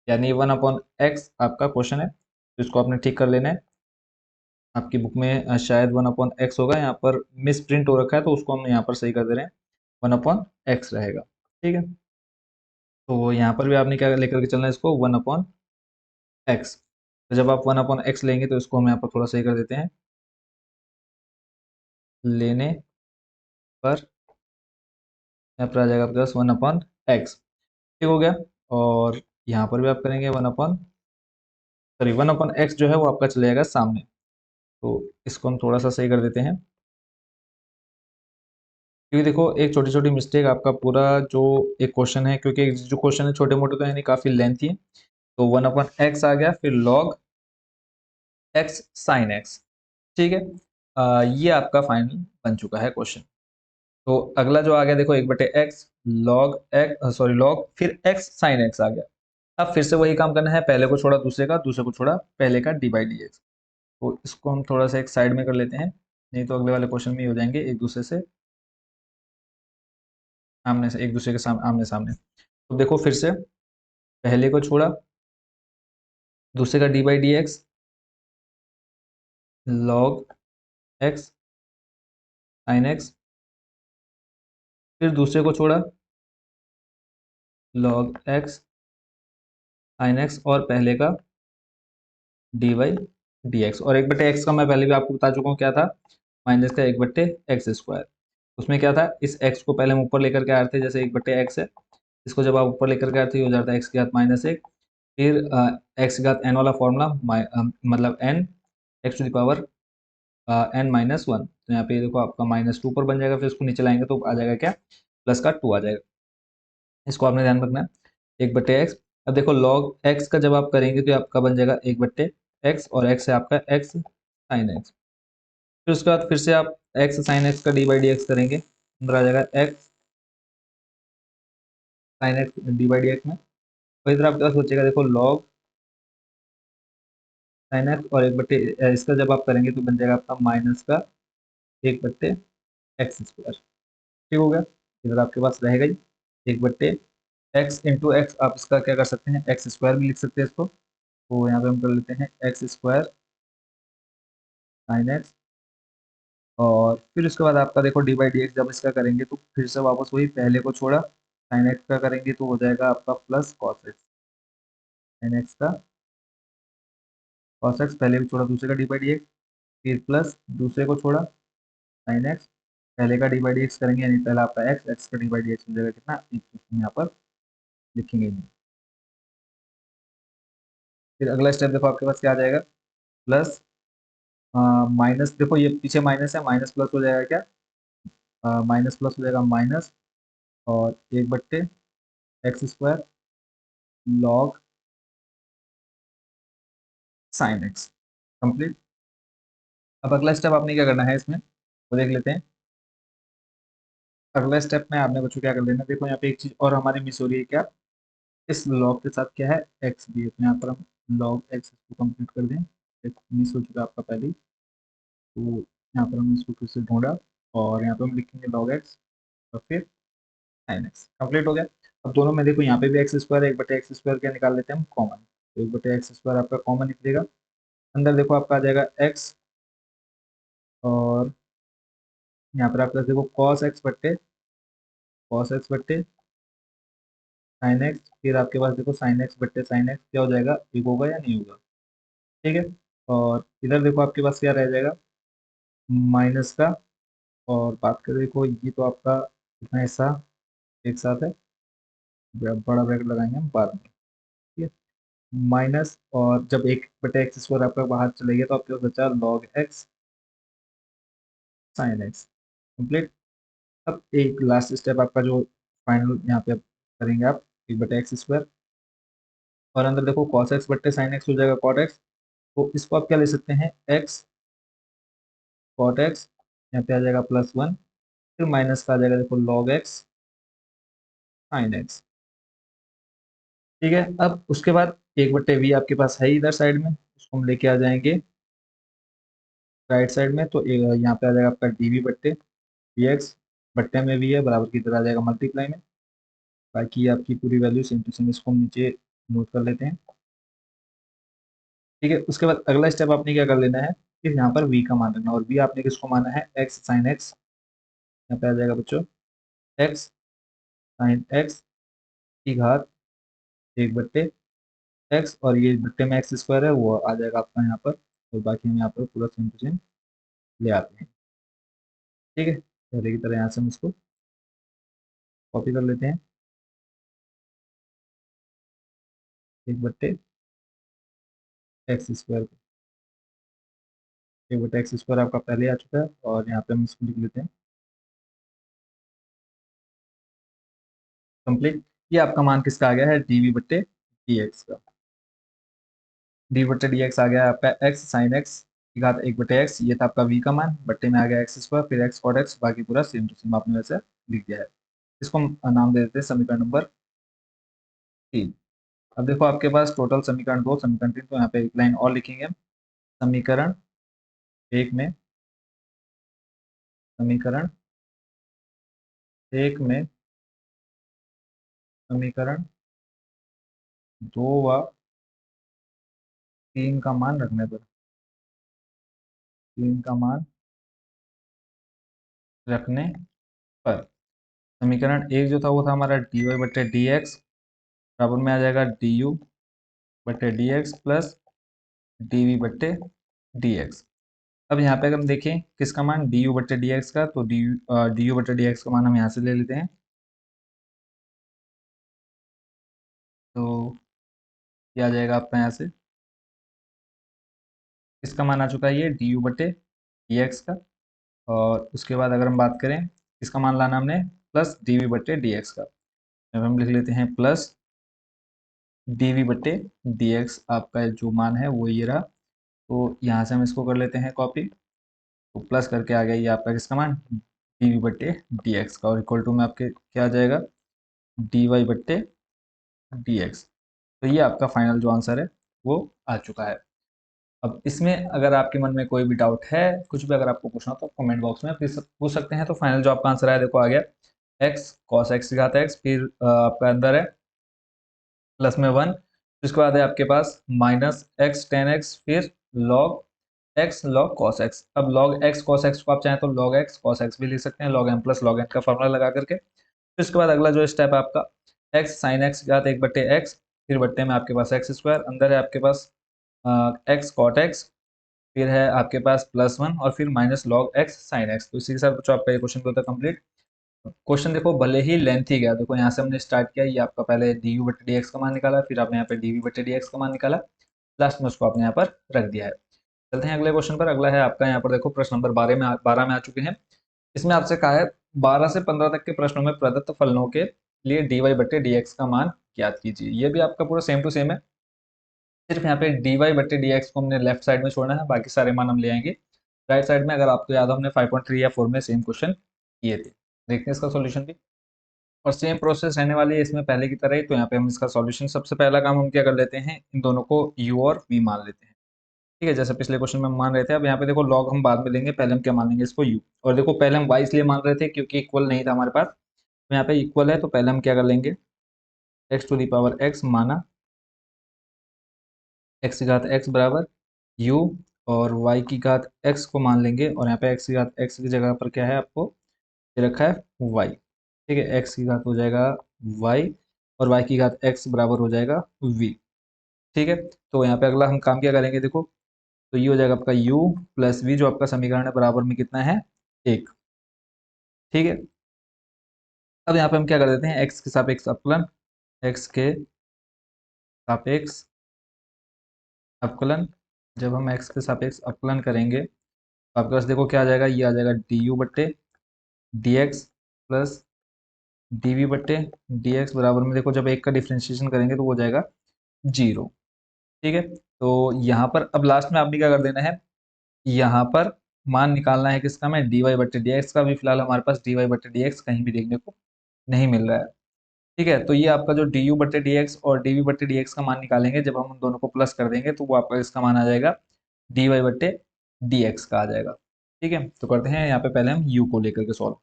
यानी 1/x आपका क्वेश्चन है, तो इसको आपने ठीक कर लेना है। आपकी बुक में शायद 1/x होगा, यहाँ पर मिस प्रिंट हो रखा है, तो उसको हम यहाँ पर सही कर दे रहे हैं, 1/x रहेगा। ठीक है, तो यहाँ पर भी आपने क्या लेकर के चलना है इसको, 1/x। तो जब आप 1/x लेंगे तो इसको हम यहाँ पर थोड़ा सही कर देते हैं, लेने पर यहाँ पर आ जाएगा आपके पास 1/x। ठीक हो गया। और यहाँ पर भी आप करेंगे 1/x जो है वो आपका चले जाएगा सामने। तो इसको हम थोड़ा सा सही कर देते हैं, क्योंकि देखो एक छोटी छोटी मिस्टेक आपका पूरा जो एक क्वेश्चन है, क्योंकि जो क्वेश्चन है छोटे मोटे तो है नहीं, काफी लेंथी है। तो 1/x आ गया, फिर log x sin x। ठीक है। ये आपका फाइनल बन चुका है क्वेश्चन। तो अगला जो आ गया देखो 1/x log x, sorry log फिर x sin x आ गया। अब फिर से वही काम करना है, पहले को छोड़ा दूसरे का, दूसरे को छोड़ा पहले का, dy/dx। तो इसको हम थोड़ा सा एक साइड में कर लेते हैं, नहीं तो अगले वाले क्वेश्चन में ही हो जाएंगे एक दूसरे से आमने से, एक दूसरे के सामने आमने सामने। तो देखो फिर से पहले को छोड़ा, दूसरे का dy/dx log x sin x, फिर दूसरे को छोड़ा log x sin x, और पहले का dy/dx। और 1/x का मैं पहले भी आपको बता चुका हूँ क्या था, माइनस का 1/x²। उसमें क्या था, इस x को पहले हम ऊपर लेकर के आ रहे थे, जैसे 1/x है, इसको जब आप ऊपर लेकर के आते हो जाता है x⁻1। फिर x⁻n वाला फॉर्मूला, मतलब n x⁻n -1। तो यहाँ पे देखो आपका -2 पर बन जाएगा, फिर इसको नीचे लाएंगे तो आ जाएगा क्या, प्लस का 2 आ जाएगा। इसको आपने ध्यान रखना है, 1/x। अब देखो लॉग x का जब आप करेंगे तो ये आपका बन जाएगा 1/x, और x है आपका x sin x। फिर उसके बाद फिर से आप x sin x का dy/dx करेंगे, अंदर आ जाएगा x sin x dy/dx में। तो इधर आपके पास बचेगा देखो log sin x, और 1/इसका जब आप करेंगे तो बन जाएगा आपका माइनस का 1/x²। ठीक हो गया। इधर आपके पास रहेगा ही 1/x आप इसका क्या कर सकते हैं, x² भी लिख सकते हैं इसको। तो यहाँ पे हम कर लेते हैं x² sin x। और फिर उसके बाद आपका देखो dy/dx जब इसका करेंगे तो फिर से वापस वही पहले को छोड़ा sin x का करेंगे तो हो जाएगा आपका plus cos x। sin x का cos x, पहले भी छोड़ा दूसरे का dy/dx, फिर प्लस दूसरे को छोड़ा sin x, पहले का dy/dx करेंगे, यानी पहला आपका x का dy/dx हो जाएगा कितना, एक हम यहाँ पर लिखेंगे नहीं। फिर अगला स्टेप देखो आपके पास क्या आ जाएगा, प्लस माइनस, देखो ये पीछे माइनस है, माइनस प्लस हो जाएगा क्या, माइनस प्लस हो जाएगा माइनस, और 1/x² log sin x। Complete. अब अगला स्टेप आपने क्या करना है इसमें, वो देख लेते हैं। अगला स्टेप में आपने बच्चों क्या कर लेना, देखो यहाँ पे एक चीज और हमारी मिस हो रही है क्या, इस लॉग के साथ क्या है, एक्स भी है, तो यहाँ पर हम लॉग एक्स को कंप्लीट कर दें। एक मिस हो चुका है आपका पहले ही, तो यहाँ पर हम इसको फिर से ढूंढा, और यहाँ पर हम लिखेंगे लॉग एक्स, और फिर साइन एक्स। कंप्लीट हो गया। अब दोनों में देखो यहाँ पे भी x², 1/x² क्या निकाल लेते हैं हम, कॉमन। तो 1/x² आपका कॉमन निकलेगा, अंदर देखो आपका आ जाएगा x, और यहाँ पर आपका देखो cos x बट्टे साइन एक्स, फिर आपके पास देखो साइन एक्स बट्टे साइन एक्स क्या हो जाएगा, एक होगा या नहीं होगा। ठीक है। और इधर देखो आपके पास क्या रह जाएगा, माइनस का, और बात करें देखो ये तो आपका कितना हिस्सा एक साथ है, बड़ा ब्रैकेट लगाएंगे हम बाद में। ठीक है। माइनस, और जब 1/x² आपका बाहर चले गया तो आपके पास बचा log x sine x. Complete. अब एक लास्ट स्टेप आपका जो फाइनल यहाँ पे करेंगे आप, 1/x², और अंदर देखो cos x बट्टे साइन एक्स हो जाएगा cot x। तो इसको आप क्या ले सकते हैं, x cot x, यहाँ पे आ जाएगा +1, फिर माइनस का आ जाएगा देखो log x sin x। ठीक है। अब उसके बाद 1/v आपके पास है ही इधर साइड में, उसको हम लेके आ जाएंगे राइट साइड में। तो यहाँ पे आ जाएगा आपका dv बट्टे dx, बट्टे में v है, बराबर की तरह आ जाएगा मल्टीप्लाई में। बाकी आपकी पूरी वैल्यू सेम टू सेम, इसको हम नीचे नोट कर लेते हैं। ठीक है। उसके बाद अगला स्टेप आपने क्या कर लेना है, कि यहाँ पर v का मान रखना, और v आपने किसको माना है, x sin x। यहाँ पे आ जाएगा बच्चों x sin x की घात 1/x, और ये बट्टे में x² है वो आ जाएगा आपका यहाँ पर, और बाकी हम यहाँ पर पूरा सेम टू सेम ले आते हैं। ठीक है, पहले की तरह यहाँ से हम इसको कॉपी कर लेते हैं। 1/x², 1/x² आपका पहले आ चुका है, और यहाँ पे हम इसको लिख लेते हैं कंप्लीट। ये आपका मान किसका आ गया है, dv/dx का। dv/dx आ गया है आपका x sin x की घात 1/x, ये था आपका v का मान, बट्टे में आ गया x², फिर x cot x, बाकी पूरा सेम टू सेम आपने वैसे लिख दिया है। इसको हम नाम दे देते हैं समीकरण नंबर 3। अब देखो आपके पास टोटल समीकरण 2, समीकरण 3, तो यहाँ पे एक लाइन और लिखेंगे। समीकरण 1 में, समीकरण 1 में समीकरण 2 व 3 का मान रखने पर, 3 का मान रखने पर समीकरण 1 जो था वो था हमारा dy/dx, बराबर में आ जाएगा du/dx प्लस dv/dx। अब यहाँ पे अगर हम देखें किसका मान, du/dx का, तो du/dx का मान हम यहाँ से ले लेते हैं। तो ये आ जाएगा आपका यहाँ से, इसका मान आ चुका है ये du/dx का। और उसके बाद अगर हम बात करें, इसका मान लाना हमने प्लस dv/dx का, अब हम लिख लेते हैं प्लस dv/dx, आपका जो मान है वो ये रहा। तो यहाँ से हम इसको कर लेते हैं कॉपी, तो प्लस करके आ गया ये आपका किसका मान, dv/dx का, और इक्वल टू में आपके क्या आ जाएगा, dy/dx। तो ये आपका फाइनल जो आंसर है वो आ चुका है। अब इसमें अगर आपके मन में कोई भी डाउट है, कुछ भी अगर आपको पूछना हो तो कमेंट बॉक्स में प्लीज पूछ सकते हैं। तो फाइनल जो आपका आंसर आया देखो आ गया x cos x की घात x, फिर आपका अंदर है प्लस में 1, उसके बाद है आपके पास -x tan x, फिर log x अब log x cos x को आप चाहें तो log x cos x भी लिख सकते हैं, log m plus log n का फॉर्मूला लगा करके। फिर उसके बाद अगला जो स्टेप है आपका x sin x की घात 1/x, फिर बट्टे में आपके पास x², अंदर है आपके पास x cot x, फिर है आपके पास +1, और फिर -log x sin x। तो इसी के साथ बच्चों आपका ये क्वेश्चन होता है कंप्लीट। क्वेश्चन देखो भले ही लेंथी गया, देखो यहाँ से हमने स्टार्ट किया, ये आपका पहले du/dx का मान निकाला, फिर आपने यहाँ पे dv/dx का मान निकाला, लास्ट में उसको आपने यहाँ पर रख दिया है। चलते हैं अगले क्वेश्चन पर। अगला है आपका यहाँ पर देखो प्रश्न नंबर 12 में आ चुके हैं। इसमें आपसे कहा है 12 से 15 तक के प्रश्नों में प्रदत्त फलनों के लिए dy/dx का मान ज्ञात कीजिए। ये भी आपका पूरा सेम टू सेम है, सिर्फ यहाँ पे dy/dx को हमने लेफ्ट साइड में छोड़ना है, बाकी सारे मान हम ले आएंगे राइट साइड में। अगर आपको याद हो हमने 5.3 या 4 में सेम क्वेश्चन किए थे। देखते हैं इसका सॉल्यूशन भी, और सेम प्रोसेस रहने वाली है इसमें पहले की तरह ही। तो यहाँ पे हम इसका सॉल्यूशन, सबसे पहला काम हम क्या कर लेते हैं, इन दोनों को u और v मान लेते हैं। ठीक है, जैसे पिछले क्वेश्चन में हम मान रहे थे। अब यहाँ पे देखो लॉग हम बाद में लेंगे, पहले हम क्या मान लेंगे इसको u। और देखो पहले हम y इसलिए मान रहे थे क्योंकि इक्वल नहीं था हमारे पास, तो यहाँ पे इक्वल है, तो पहले हम क्या कर लेंगे, x⁻x माना x की घात x बराबर u, और y की घात x को मान लेंगे, और यहाँ पे x की घात x की जगह पर क्या है आपको ये रखा है y। ठीक है, x की घात हो जाएगा y, और y की घात x बराबर हो जाएगा v। ठीक है, तो यहाँ पे अगला हम काम क्या करेंगे देखो, तो ये हो जाएगा आपका u प्लस v, जो आपका समीकरण है बराबर में कितना है 1। ठीक है, अब यहाँ पे हम क्या कर देते हैं, x के सापेक्ष अवकलन, x के सापेक्ष अवकलन। जब हम x के सापेक्ष अवकलन करेंगे तो आपके पास देखो क्या आ जाएगा, ये आ जाएगा du/dx प्लस dv/dx, बराबर में देखो जब एक का डिफ्रेंशिएशन करेंगे तो वो हो जाएगा 0। ठीक है, तो यहाँ पर अब लास्ट में आपने क्या कर देना है, यहाँ पर मान निकालना है किसका, मैं dy/dx का। भी फिलहाल हमारे पास dy/dx कहीं भी देखने को नहीं मिल रहा है। ठीक है, तो ये आपका जो du/dx और dv/dx का मान निकालेंगे, जब हम उन दोनों को प्लस कर देंगे तो वो आपका इसका मान आ जाएगा dy/dx का आ जाएगा। ठीक है, तो करते हैं यहाँ पे पहले हम u को लेकर के सॉल्व।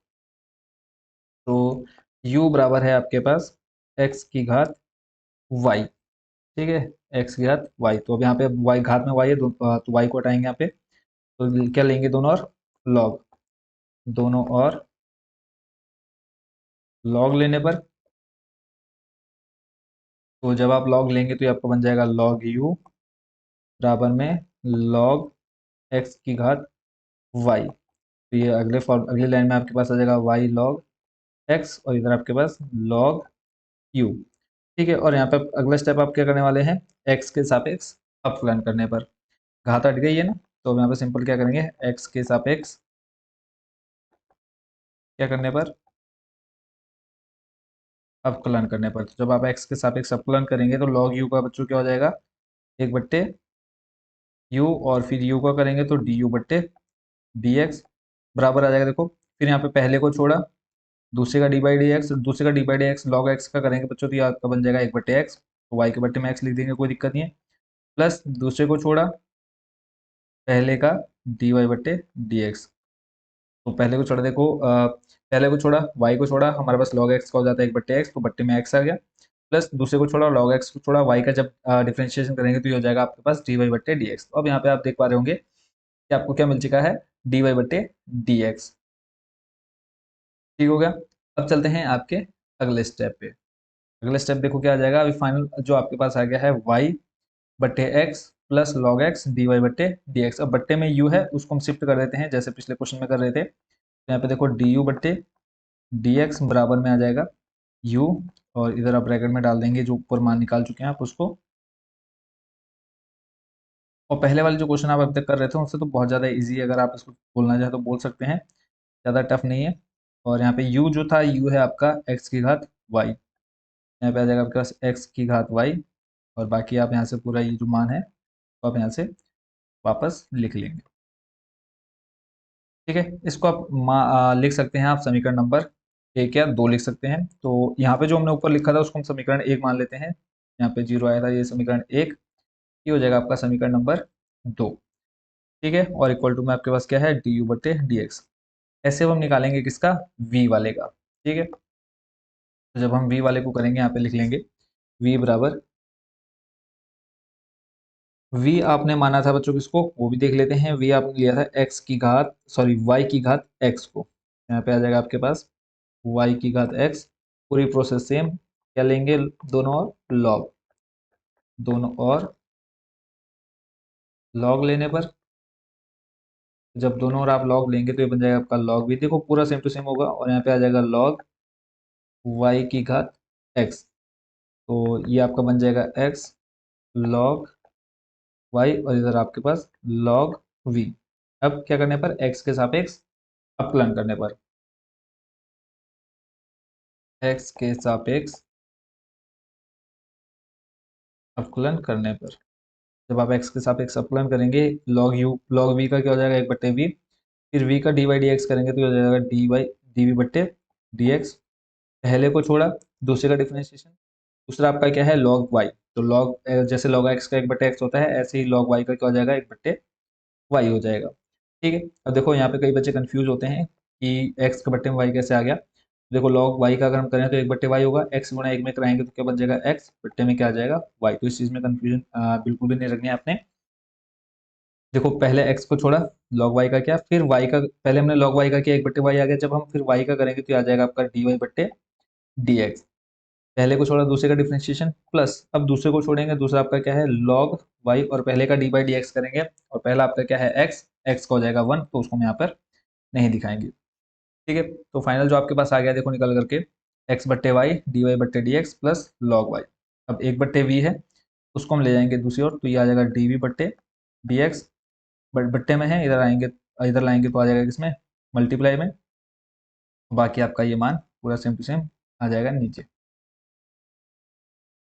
तो u बराबर है आपके पास x की घात y। ठीक है, x की घात y, तो अब यहाँ पे y घात में y है, तो y को हटाएंगे यहाँ पे, तो क्या लेंगे दोनों और लॉग, दोनों और लॉग लेने पर, तो जब आप लॉग लेंगे तो ये आपको बन जाएगा log u बराबर में log x की घात y। तो ये अगली लाइन में आपके पास आ जाएगा y log x और इधर आपके पास log u। ठीक है, और यहाँ पे अगला स्टेप आप क्या करने वाले हैं, x के सापेक्ष अवकलन करने पर। घात हट गई है ना, तो अब यहाँ पे सिंपल क्या करेंगे, x के सापेक्ष क्या करने पर, अवकलन करने पर। तो जब आप x के सापेक्ष अवकलन करेंगे तो log u का बच्चों क्या हो जाएगा, 1/u, और फिर u का करेंगे तो du/dx बराबर आ जाएगा। देखो फिर यहाँ पे पहले को छोड़ा, दूसरे का d/dx, दूसरे का d/dx log x का करेंगे बच्चों, तो ये आपका बन जाएगा 1/x, तो y के बट्टे में x लिख देंगे, कोई दिक्कत नहीं है। प्लस दूसरे को छोड़ा, पहले का dy/dx, तो पहले को छोड़ा, देखो पहले को छोड़ा, y को छोड़ा, हमारे पास log x का हो जाता है 1/x, तो बट्टे में x आ गया। प्लस दूसरे को छोड़ा, log x को छोड़ा, y का जब डिफरेंशिएशन करेंगे तो ये हो जाएगा आपके पास dy/dx। तो अब यहाँ पे आप देख पा रहे होंगे कि आपको क्या मिल चुका है, dy/dx। ठीक हो गया। अब चलते हैं आपके अगले स्टेप पे। अगले स्टेप देखो क्या आ जाएगा, अभी फाइनल जो आपके पास आ गया है y/x plus log x dy/dx। अब बट्टे में u है, उसको हम शिफ्ट कर देते हैं जैसे पिछले क्वेश्चन में कर रहे थे। तो यहाँ पे देखो du/dx बराबर में आ जाएगा u, और इधर आप ब्रैकेट में डाल देंगे जो ऊपर मान निकाल चुके हैं आप उसको। और पहले वाले जो क्वेश्चन आप अभी तक कर रहे थे उससे तो बहुत ज़्यादा इजी है, अगर आप इसको बोलना चाहें तो बोल सकते हैं, ज़्यादा टफ नहीं है। और यहाँ पे u जो था, u है आपका x की घात y, यहाँ पे आ जाएगा आपके पास x की घात y, और बाकी आप यहाँ से पूरा ये जो मान है तो आप यहाँ से वापस लिख लेंगे। ठीक है, इसको आप लिख सकते हैं, आप समीकरण नंबर 1 या 2 लिख सकते हैं। तो यहाँ पे जो हमने ऊपर लिखा था उसको हम समीकरण 1 मान लेते हैं, यहाँ पे 0 आया था, ये समीकरण 1, ये हो जाएगा आपका समीकरण नंबर 2। ठीक है, और इक्वल टू में आपके पास क्या है, du/dx। ऐसे अब हम निकालेंगे किसका, v वाले का। ठीक है, तो जब हम v वाले को करेंगे यहाँ पे लिख लेंगे v बराबर, v आपने माना था बच्चों किसको, वो भी देख लेते हैं। v आपने लिया था x की घात, सॉरी y की घात x को, यहाँ पे आ जाएगा आपके पास y की घात x। पूरी प्रोसेस सेम, क्या लेंगे, दोनों और log, दोनों और log लेने पर, जब दोनों और आप log लेंगे तो ये बन जाएगा आपका log v। देखो पूरा सेम टू सेम होगा, और यहाँ पे आ जाएगा log y की घात x, तो ये आपका बन जाएगा x log y, और इधर आपके पास log v। अब क्या करने पर, x के सापेक्ष अवकलन करने पर, x के सापेक्ष अवकलन करने पर, जब आप x के सापेक्ष अवकलन करेंगे, log v का क्या हो जाएगा, 1/v, फिर v का dy/dx करेंगे तो हो जाएगा dv/dx। पहले को छोड़ा, दूसरे का डिफरेंशिएशन, दूसरा आपका क्या है, log y। तो जैसे log x का 1/x होता है, ऐसे ही log y का क्या हो जाएगा, 1/y हो जाएगा। ठीक है, अब देखो यहाँ पे कई बच्चे कंफ्यूज होते हैं कि x के बट्टे में y कैसे आ गया। देखो log y का अगर हम करें तो 1/y होगा, x गुणा 1 में कराएंगे तो क्या बन जाएगा, x बट्टे में क्या आ जाएगा, y। तो इस चीज़ में कंफ्यूजन बिल्कुल भी नहीं रखनी है आपने। देखो पहले x को छोड़ा, log y का क्या, फिर y का, पहले हमने log y का किया, 1/y आ गया, जब हम फिर y का करेंगे तो आ जाएगा आपका dy/dx। पहले को छोड़ा, दूसरे का डिफरेंशिएशन, प्लस अब दूसरे को छोड़ेंगे, दूसरा आपका क्या है, log y, और पहले का d/dx करेंगे, और पहला आपका क्या है, x का हो जाएगा 1, तो उसको हम यहाँ पर नहीं दिखाएंगे। ठीक है, तो फाइनल जो आपके पास आ गया देखो निकल करके, x/y dy/dx plus log y। अब 1/v है, उसको हम ले जाएंगे दूसरी ओर, तो ये आ जाएगा dv/dx, बट बट्टे में है, इधर आएंगे, इधर लाएंगे तो आ जाएगा किसमें, मल्टीप्लाई में। बाकी आपका ये मान पूरा सेम टू सेम आ जाएगा नीचे,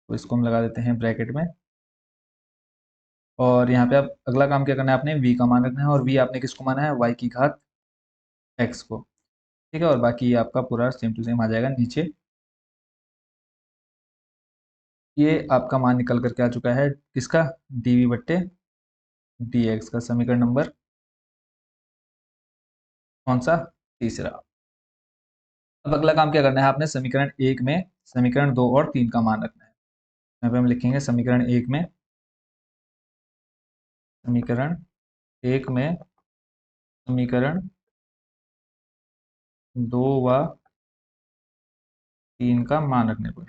तो इसको हम लगा देते हैं ब्रैकेट में। और यहाँ पे आप अगला काम क्या करना है, आपने v का मान रखना है, और v आपने किसको माना है, y की घात x को। ठीक है, और बाकी ये आपका पूरा सेम टू सेम आ जाएगा नीचे। ये आपका मान निकल करके आ चुका है किसका, dv/dx का समीकरण नंबर कौन सा, तीसरा। अब अगला काम क्या करना है, आपने समीकरण 1 में समीकरण 2 और 3 का मान रखना है। यहाँ पे हम लिखेंगे समीकरण 1 में, समीकरण 1 में समीकरण 2 व 3 का मान रखने पर,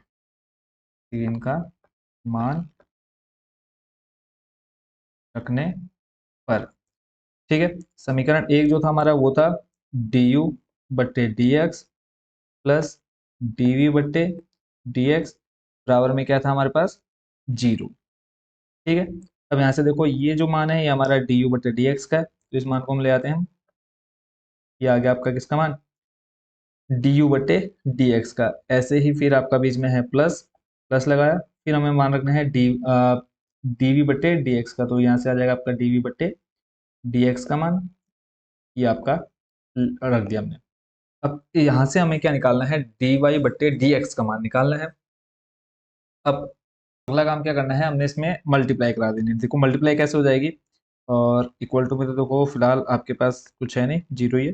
3 का मान रखने पर। ठीक है, समीकरण 1 जो था हमारा वो था डी यू बट्टे D X plus D V बट्टे डी एक्स बराबर में क्या था हमारे पास, जीरो। ठीक है, अब यहाँ से देखो ये जो मान है ये हमारा डी यू बट्टे डी एक्स का है, तो इस मान को हम ले आते हैं। ये आ गया आपका किसका मान, डी यू बट्टे डी एक्स का। ऐसे ही फिर आपका बीच में है प्लस, प्लस लगाया, फिर हमें मान रखना है डी वी बट्टे डी एक्स का, तो यहाँ से आ जाएगा आपका डी वी बट्टे डी एक्स का मान, ये आपका रख दिया हमने। अब यहाँ से हमें क्या निकालना है, डी वाई बट्टे डी एक्स का मान निकालना है। अब अगला काम क्या करना है, हमने इसमें मल्टीप्लाई करा देनी है। देखो मल्टीप्लाई कैसे हो जाएगी, और इक्वल टू में तो देखो फिलहाल आपके पास कुछ है नहीं, जीरो ही है।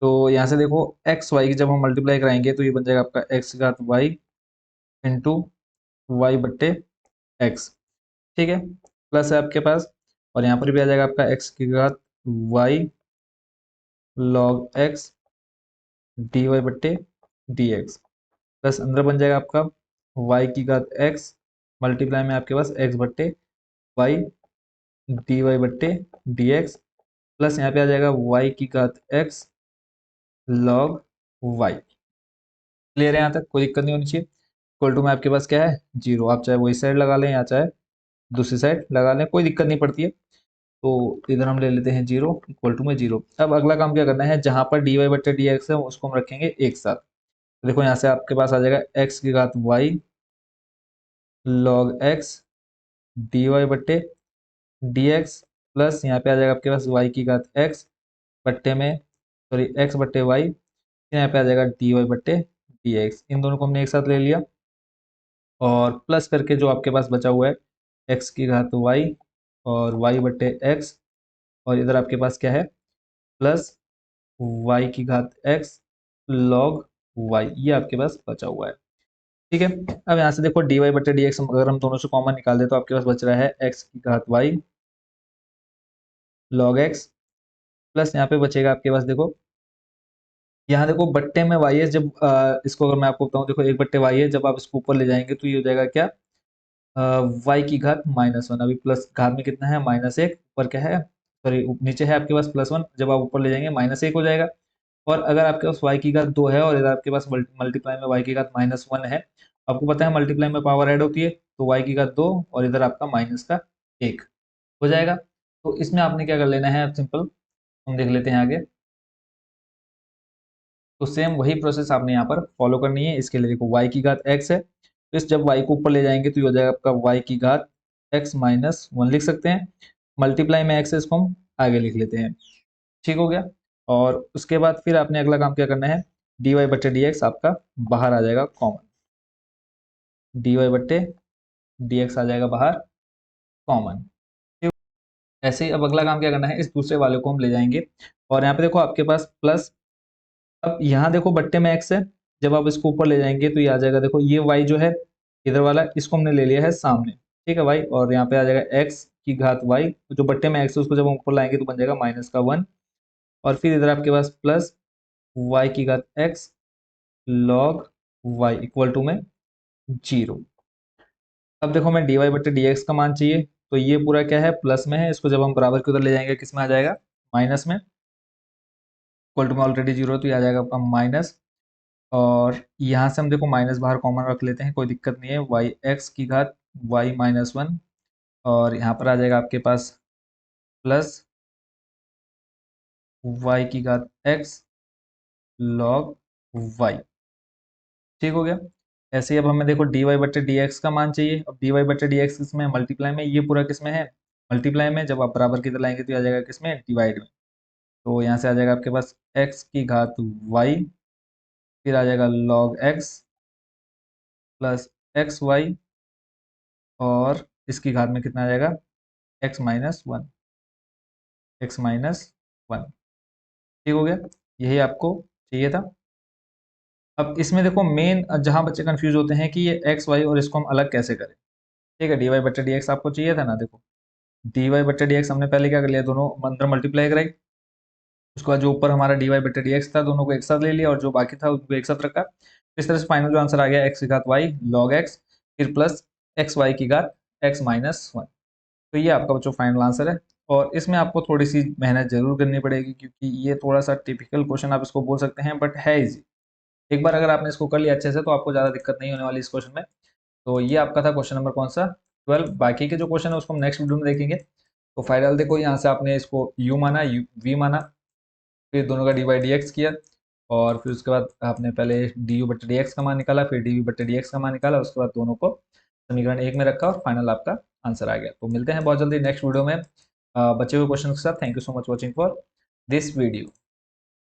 तो यहाँ से देखो एक्स वाई की जब हम मल्टीप्लाई कराएंगे तो ये बन जाएगा आपका एक्स घात वाई इंटू वाई बट्टे एक्स। ठीक है, प्लस है आपके पास, और यहाँ पर भी आ जाएगा आपका एक्स की घात Y log X D Y बट्टे डी एक्स, प्लस अंदर बन जाएगा आपका वाई की घात एक्स मल्टीप्लाई में आपके पास एक्स बट्टे वाई डी वाई बट्टे डी एक्स, प्लस यहाँ पे आ जाएगा वाई की घात एक्स लॉग वाई। क्लियर है, यहाँ तक कोई दिक्कत नहीं होनी चाहिए। इक्वल टू में आपके पास क्या है, जीरो। आप चाहे वही साइड लगा लें या चाहे दूसरी साइड लगा लें, कोई दिक्कत नहीं पड़ती है। तो इधर हम ले लेते हैं जीरो, इक्वल टू में जीरो। अब अगला काम क्या करना है, जहां पर डी वाई बट्टे डी एक्स है उसको हम रखेंगे एक साथ। तो देखो यहाँ से आपके पास आ जाएगा एक्स की घात Y log X D Y बट्टे डी एक्स, प्लस यहाँ पे आ जाएगा आपके पास वाई की घात एक्स बट्टे में, सॉरी एक्स बट्टे वाई, यहाँ पे आ जाएगा डी वाई बट्टे डी एक्स। इन दोनों को हमने एक साथ ले लिया, और प्लस करके जो आपके पास बचा हुआ है एक्स की घात वाई और वाई बट्टे एक्स, और इधर आपके पास क्या है प्लस वाई की घात एक्स लॉग वाई, ये आपके पास बचा हुआ है। ठीक है, अब यहाँ से देखो डी वाई बट्टे डी एक्स अगर हम दोनों से कॉमन निकाल दे तो आपके पास बच रहा है एक्स की घात वाई लॉग एक्स, प्लस यहाँ पे बचेगा आपके पास देखो, यहाँ देखो बट्टे में वाई है, जब इसको अगर मैं आपको बताऊँ, देखो एक बट्टे वाई है, जब आप इसको ऊपर ले जाएंगे तो ये हो जाएगा क्या, वाई की घात माइनस वन। अभी प्लस घात में कितना है, माइनस एक, ऊपर क्या है, सॉरी नीचे है आपके पास प्लस वन, जब आप ऊपर ले जाएंगे माइनस एक हो जाएगा। और अगर आपके पास वाई की घात दो है और इधर आपके पास मल्टीप्लाई में वाई की घात माइनस वन है, आपको पता है मल्टीप्लाई में पावर ऐड होती है, तो वाई की घात दो और इधर आपका माइनस का एक हो जाएगा। तो इसमें आपने क्या कर लेना है, सिंपल हम देख लेते हैं आगे। तो सेम वही प्रोसेस आपने यहाँ पर फॉलो करनी है। इसके लिए देखो वाई की घात एक्स है, तो इस जब वाई को ऊपर ले जाएंगे तो ये हो जाएगा आपका वाई की घात एक्स माइनस वन लिख सकते हैं, मल्टीप्लाई में एक्स है इसको हम आगे लिख लेते हैं। ठीक हो गया, और उसके बाद फिर आपने अगला काम क्या करना है, डी वाई बट्टे डी एक्स आपका बाहर आ जाएगा कॉमन, डी वाई बट्टे डी एक्स आ जाएगा बाहर कॉमन। ऐसे ही अब अगला काम क्या करना है, इस दूसरे वाले को हम ले जाएंगे, और यहाँ पे देखो आपके पास प्लस, अब यहाँ देखो बट्टे में एक्स है, जब आप इसको ऊपर ले जाएंगे तो ये आ जाएगा, देखो ये वाई जो है इधर वाला इसको हमने ले लिया है सामने, ठीक है वाई, और यहाँ पे आ जाएगा एक्स की घात वाई, जो बट्टे में एक्स है उसको जब हम ऊपर लाएंगे तो बन जाएगा माइनस का वन, और फिर इधर आपके पास प्लस वाई की घात X log Y equal to में जीरो। अब देखो हमें डी वाई बट्टे डी एक्स का मान चाहिए, तो ये पूरा क्या है प्लस में है, इसको जब हम बराबर के उधर ले जाएंगे किस में आ जाएगा, माइनस में, इक्वल टू में ऑलरेडी जीरो, तो ये आ जाएगा आपका माइनस, और यहाँ से हम देखो माइनस बाहर कॉमन रख लेते हैं, कोई दिक्कत नहीं है, वाई एक्स की घात वाई माइनस वन, और यहाँ पर आ जाएगा आपके पास प्लस वाई की घात एक्स लॉग वाई। ठीक हो गया, ऐसे ही अब हमें देखो डी वाई बट्टे डी एक्स का मान चाहिए। अब डी वाई बट्टे डी एक्स किसमें, मल्टीप्लाई में, ये पूरा किसमें है, मल्टीप्लाई में, जब आप बराबर की तरह लाएंगे तो ये आ जाएगा किसमें, डिवाइड में। तो यहाँ से आ जाएगा आपके पास एक्स की घात वाई, फिर आ जाएगा log X plus X Y, और इसकी घात में कितना आ जाएगा, X minus one, X minus one. ठीक हो गया, यही आपको चाहिए था। अब इसमें देखो मेन जहां बच्चे कंफ्यूज होते हैं कि ये एक्स वाई और इसको हम अलग कैसे करें। ठीक है, डी वाई बट्टे डी एक्स आपको चाहिए था ना, देखो डी वाई बट्टे डी एक्स हमने पहले क्या कर लिया, दोनों अंदर मल्टीप्लाई कराई, उसके बाद जो ऊपर हमारा डी वाई बट्टे डी एक्स था दोनों को एक साथ ले लिया, और जो बाकी था उसको एक साथ रखा। इस तरह से फाइनल जो आंसर आ गया एक्स की घात वाई लॉग एक्स, फिर प्लस एक्स वाई की घात एक्स माइनस वन। तो ये आपका बच्चों फाइनल आंसर है। और इसमें आपको थोड़ी सी मेहनत जरूर करनी पड़ेगी, क्योंकि ये थोड़ा सा टिपिकल क्वेश्चन आप इसको बोल सकते हैं, बट है इजी। एक बार अगर आपने इसको कर लिया अच्छे से तो आपको ज़्यादा दिक्कत नहीं होने वाली इस क्वेश्चन में। तो ये आपका था क्वेश्चन नंबर कौन सा, 12। बाकी के जो क्वेश्चन है उसको हम नेक्स्ट वीडियो में देखेंगे। तो फाइनल देखो, यहाँ से आपने इसको यू माना, यू वी माना, फिर दोनों का डी बाई डी एक्स किया, और फिर उसके बाद आपने पहले डी यू बटे डी एक्स का मान निकाला, फिर डी वी बटे डी एक्स का मान निकाला, उसके बाद दोनों को समीकरण एक में रखा और फाइनल आपका आंसर आ गया। तो मिलते हैं बहुत जल्दी नेक्स्ट वीडियो में बचे हुए क्वेश्चन के साथ। Thank you so much watching for this video.